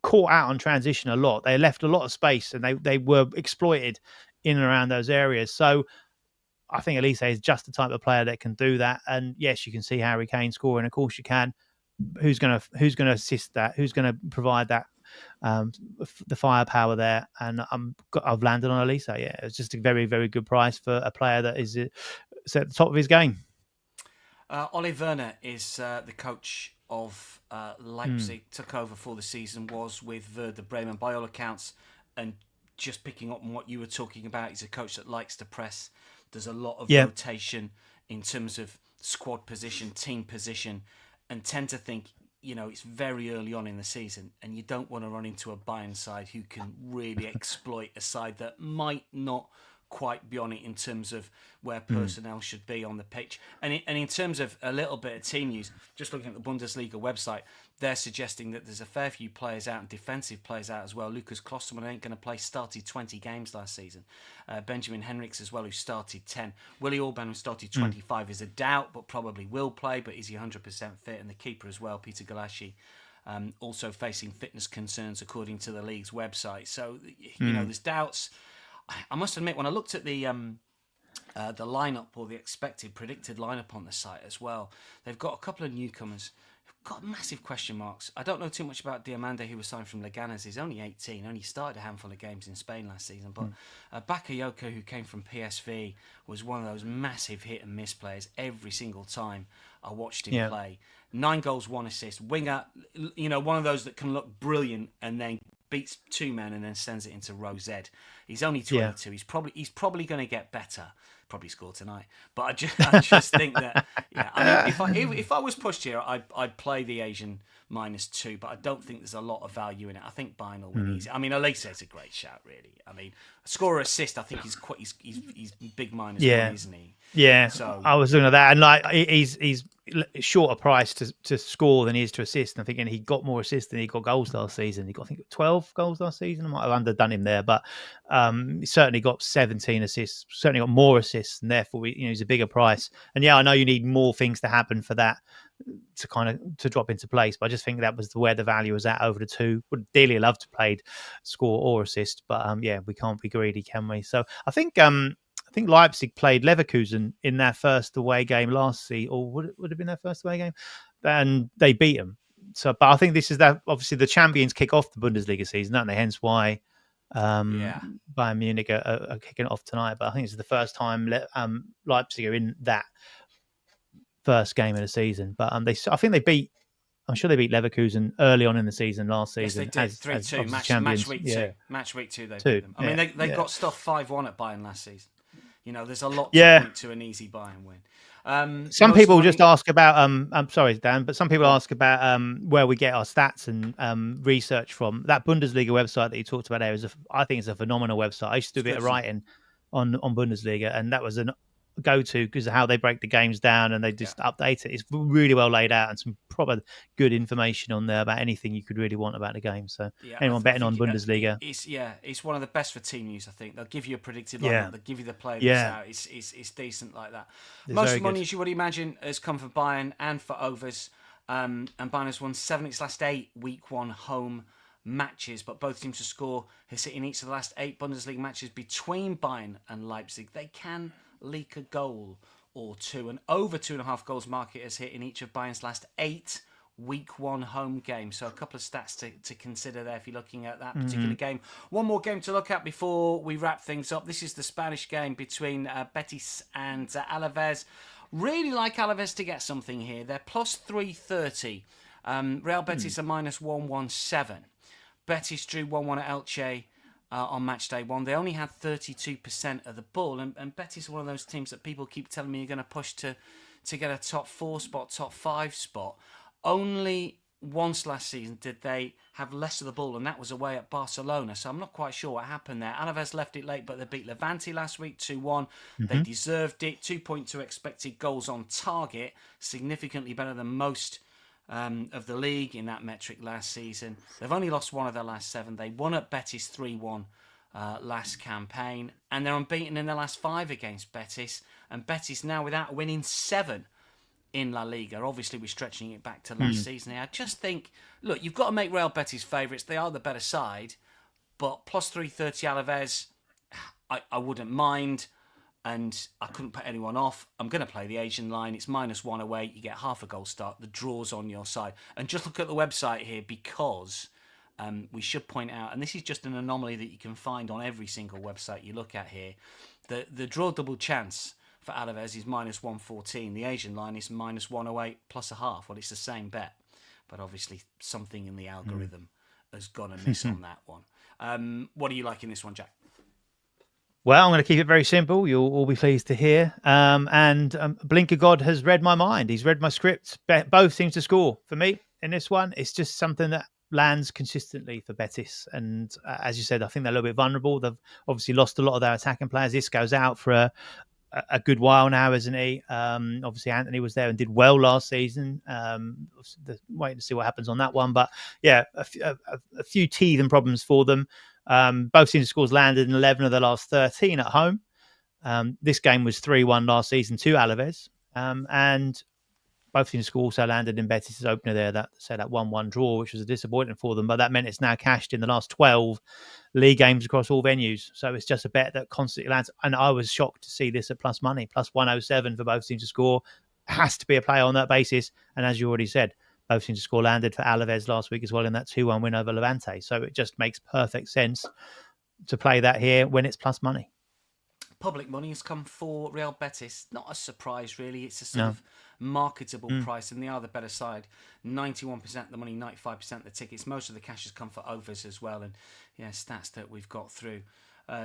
caught out on transition a lot. They left a lot of space, and they were exploited in and around those areas. So I think Elise is just the type of player that can do that. And yes, you can see Harry Kane scoring. Of course, you can. Who's gonna assist that? Who's gonna provide that? The firepower there, and I've landed on Elise. Yeah, it's just a very, very good price for a player that is at the top of his game. Ole Werner is the coach of Leipzig. Took over for the season. Was with Werder Bremen by all accounts, and just picking up on what you were talking about. He's a coach that likes to press. There's a lot of rotation in terms of squad position, team position, and tend to think, it's very early on in the season, and you don't want to run into a Bayern side who can really exploit a side that might not quite be on it in terms of where personnel should be on the pitch. And in terms of a little bit of team news, just looking at the Bundesliga website, they're suggesting that there's a fair few players out and defensive players out as well. Lucas Klostermann ain't going to play, started 20 games last season. Benjamin Henrichs as well, who started 10. Willi Orban, who started 25, is a doubt, but probably will play, but is he 100% fit? And the keeper as well, Peter Galassi, also facing fitness concerns according to the league's website. So, there's doubts. I must admit, when I looked at the lineup, or the expected predicted lineup on the site as well, they've got a couple of newcomers who've got massive question marks. I don't know too much about Diamande, who was signed from Leganes. He's only 18, only started a handful of games in Spain last season. But Bakayoko, who came from PSV, was one of those massive hit and miss players every single time I watched him play. 9 goals, 1 assist. Winger, one of those that can look brilliant and then beats 2 men and then sends it into row Z. He's only 22. He's probably going to get better. Probably score tonight. But I just think that if I was pushed here, I'd play the Asian -2. But I don't think there's a lot of value in it. I think Bayern will win easy. I mean, Elise is a great shout, really. I mean, score or assist, I think he's big -1, isn't he? Yeah, so I was looking at that, and like he's shorter price to score than he is to assist. And I'm thinking he got more assists than he got goals last season. He got, I think, 12 goals last season. I might have underdone him there, but he certainly got 17 assists. Certainly got more assists, and therefore he's a bigger price. And I know you need more things to happen for that to drop into place. But I just think that was where the value was at over the 2. Would dearly love to play score or assist, but we can't be greedy, can we? So I think Leipzig played Leverkusen in their first away game last season, or would it have been their first away game? And they beat them. So, but I think this is obviously the champions kick off the Bundesliga season, don't they? Hence why Bayern Munich are kicking it off tonight. But I think it's the first time Leipzig are in that first game of the season. But I'm sure they beat Leverkusen early on in the season last season. Yes, they did. 3-2 match week 2. Match week 2 they beat them. I mean, they got stuffed 5-1 at Bayern last season. There's a lot to point to an easy Bayern win. Some people just ask about. I'm sorry, Dan, but some people ask about where we get our stats and research from. That Bundesliga website that you talked about there I think it's a phenomenal website. I used to do a bit of writing on Bundesliga, and that was an go-to because of how they break the games down and they just update it. It's really well laid out and some proper good information on there about anything you could really want about the game. So anyone betting on Bundesliga, it's one of the best for team news. I think they'll give you a predicted lineup, they'll give you the player out. It's decent like that. Most money, as you would imagine, has come for Bayern and for overs. And Bayern has won 7 of its last 8 week 1 home matches, but both teams to score has hit in each of the last 8 Bundesliga matches between Bayern and Leipzig. They can leak a goal or 2, and over 2.5 goals market has hit in each of Bayern's last 8 week 1 home games. So a couple of stats to consider there if you're looking at that particular game. One more game to look at before we wrap things up. This is the Spanish game between Betis and Alaves. Really like Alaves to get something here. They're plus 330. Real Betis are minus 117. Betis drew 1-1 at Elche on match day 1. They only had 32% of the ball, and Betis are one of those teams that people keep telling me are going to push to get a top 4 spot, top 5 spot. Only once last season did they have less of the ball, and that was away at Barcelona. So I'm not quite sure what happened there. Alaves left it late, but they beat Levante last week 2-1. They deserved it. 2.2 expected goals on target, significantly better than most of the league in that metric last season. They've only lost one of their last 7. They won at Betis 3-1 last campaign, and they're unbeaten in their last 5 against Betis. And Betis now without winning 7 in La Liga. Obviously, we're stretching it back to last season here. I just think, look, you've got to make Real Betis favourites. They are the better side, but plus 330 Alaves, I wouldn't mind, and I couldn't put anyone off. I'm going to play the Asian line. It's -1 away. You get half a goal start. The draw's on your side. And just look at the website here, because we should point out, and this is just an anomaly that you can find on every single website you look at here, the draw double chance for Alaves is -114. The Asian line is -108 plus a half. Well, it's the same bet, but obviously something in the algorithm has gone amiss on that one. What do you like in this one, Jack? Well, I'm going to keep it very simple. You'll all be pleased to hear. Blinker God has read my mind. He's read my script. Both seem to score for me in this one. It's just something that lands consistently for Betis. And as you said, I think they're a little bit vulnerable. They've obviously lost a lot of their attacking players. This goes out for a good while now, isn't he? Obviously, Anthony was there and did well last season. Waiting to see what happens on that one. But yeah, a few teething problems for them. Both teams' scores landed in 11 of the last 13 at home. This game was 3-1 last season to Alaves. And both teams' scores also landed in Betis' opener there, that 1-1 draw, which was a disappointment for them. But that meant it's now cashed in the last 12 league games across all venues. So it's just a bet that constantly lands. And I was shocked to see this at plus money, plus 107 for both teams to score. Has to be a play on that basis. And as you already said, both teams to score landed for Alaves last week as well in that 2-1 win over Levante. So it just makes perfect sense to play that here when it's plus money. Public money has come for Real Betis. Not a surprise, really. It's a sort of marketable price, and they are the better side. 91% the money, 95% the tickets. Most of the cash has come for overs as well. And yeah, stats that we've got through.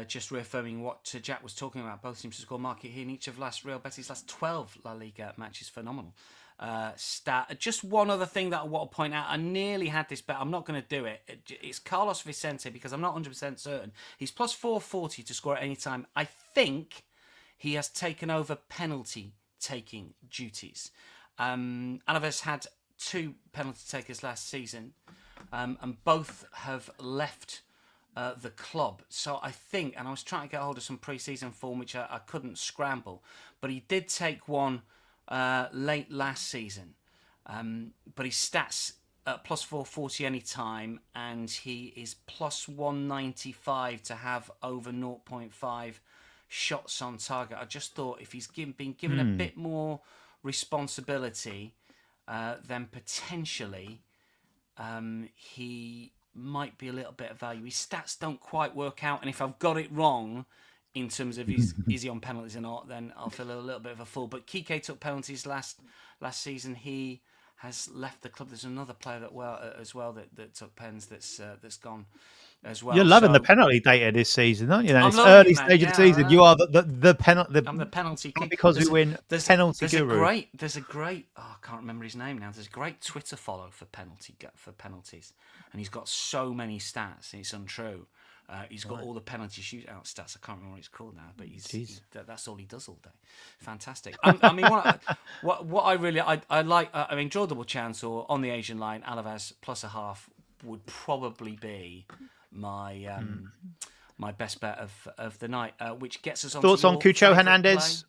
Just reaffirming what Jack was talking about. Both teams to score market here in each of Real Betis' last 12 La Liga matches. Phenomenal stat. Just one other thing that I want to point out. I nearly had this bet. I'm not going to do it. It's Carlos Vicente, because I'm not 100% certain. He's plus 440 to score at any time. I think he has taken over penalty taking duties. Alaves had 2 penalty takers last season, and both have left the club. So I think, and I was trying to get hold of some pre-season form, which I couldn't scramble, but he did take one late last season. But his stats at plus 440 any time, and he is plus 195 to have over 0.5 shots on target. I just thought if he's been given a bit more responsibility, then potentially he might be a little bit of value. His stats don't quite work out, and if I've got it wrong in terms of is he on penalties or not, then I'll feel a little bit of a fool. But Kike took penalties last season. He has left the club. There's another player that took pens that's gone as well. You're loving the penalty data this season, aren't you? It's loving early it, stage of the season. You are the penalty. I'm the penalty king because we win. Penalty guru. There's a great. I can't remember his name now. There's a great Twitter follow for penalties, and he's got so many stats. It's untrue. He's got all the penalty shootout stats. I can't remember what it's called now, but that's all he does all day. Fantastic. I mean, what I really like. I mean, draw double chance or on the Asian line, Alaves plus a half would probably be my my best bet of the night, which gets us on. Thoughts on Cucho Hernandez?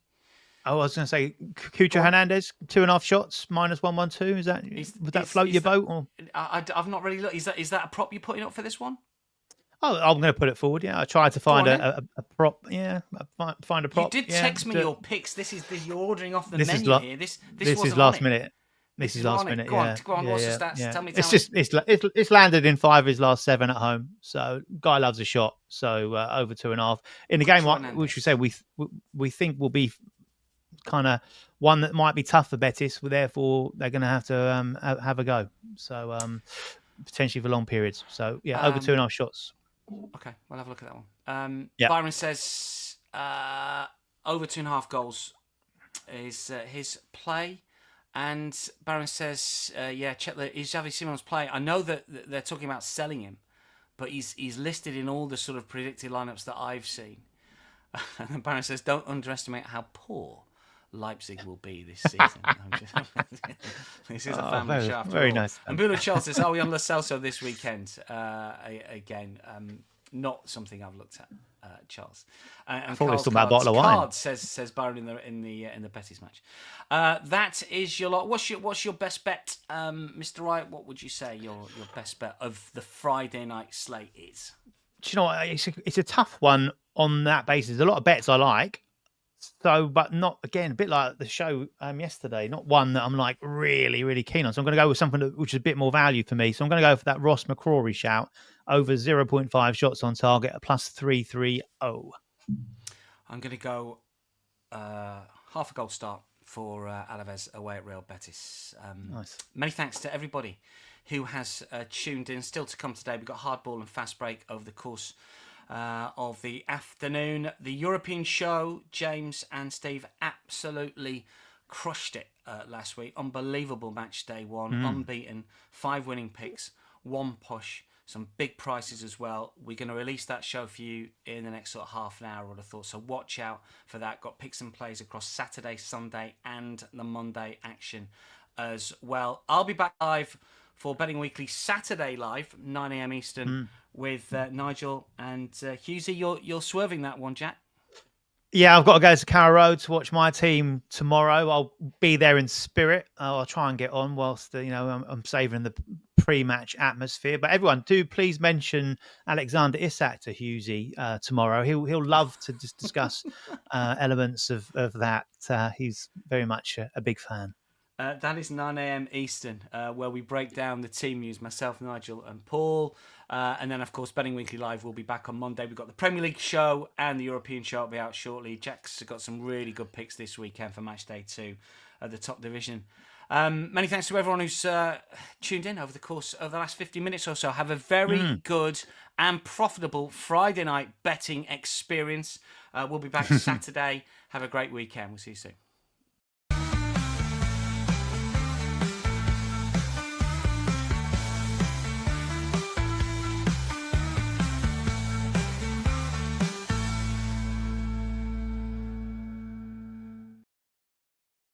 I was going to say Cucho Hernandez, 2.5 shots, -112. Would that float your boat? Or? I've not really looked. Is that a prop you're putting up for this one? Oh, I'm going to put it forward. Yeah, I tried to find a prop. Yeah, find a prop. You did text me your picks. You're ordering off the menu here. This is last minute. This is last minute. Go on. What's the stats? Yeah. Tell me. It's landed in 5 of his last 7 at home. So guy loves a shot. So over 2.5 in the game, which we say we think will be kind of one that might be tough for Betis. Therefore, they're going to have to have a go. So potentially for long periods. So yeah, over 2.5 shots. Okay, we'll have a look at that one. Yeah. Byron says over 2.5 goals is his play. And Baron says, check is Xavi Simons playing? I know that they're talking about selling him, but he's listed in all the sort of predicted lineups that I've seen. And Baron says, don't underestimate how poor Leipzig will be this season. This is a family show after very all. nice. And Bruno Charles says, are we on Lo Celso this weekend? Again, not something I've looked at, Charles. And Cards, talking about a bottle of wine. says Baron in the Betis match. That is your lot. What's your best bet, Mr. Wright? What would you say your best bet of the Friday night slate is? Do you know what? It's a tough one on that basis. A lot of bets I like. So, but not, again, a bit like the show yesterday, not one that I'm like really, really keen on. So I'm going to go with something which is a bit more value for me. So I'm going to go for that Ross McCrory shout over 0.5 shots on target at plus 330. I'm going to go half a goal start for Alaves away at Real Betis. Nice. Many thanks to everybody who has tuned in. Still to come today, we've got hardball and fast break over the course of the afternoon. The European show, James and Steve absolutely crushed it last week. Unbelievable match day one, unbeaten, 5 winning picks, 1 push, some big prices as well. We're going to release that show for you in the next sort of half an hour, I would have thought. So watch out for that. Got picks and plays across Saturday, Sunday and the Monday action as well. I'll be back live for Betting Weekly Saturday live, 9 a.m. Eastern, with Nigel and Husey. You're swerving that one, Jack. Yeah, I've got to go to Carrow Road to watch my team tomorrow. I'll be there in spirit. I'll try and get on whilst I'm savouring the pre-match atmosphere. But everyone, do please mention Alexander Isak to Husey tomorrow. He'll love to just discuss elements of that. He's very much a big fan. That is 9 a.m. Eastern, where we break down the team news, myself, Nigel and Paul. And then, of course, Betting Weekly Live will be back on Monday. We've got the Premier League show and the European show will be out shortly. Jack's got some really good picks this weekend for Match Day 2 at the top division. Many thanks to everyone who's tuned in over the course of the last 50 minutes or so. Have a very good and profitable Friday night betting experience. We'll be back Saturday. Have a great weekend. We'll see you soon.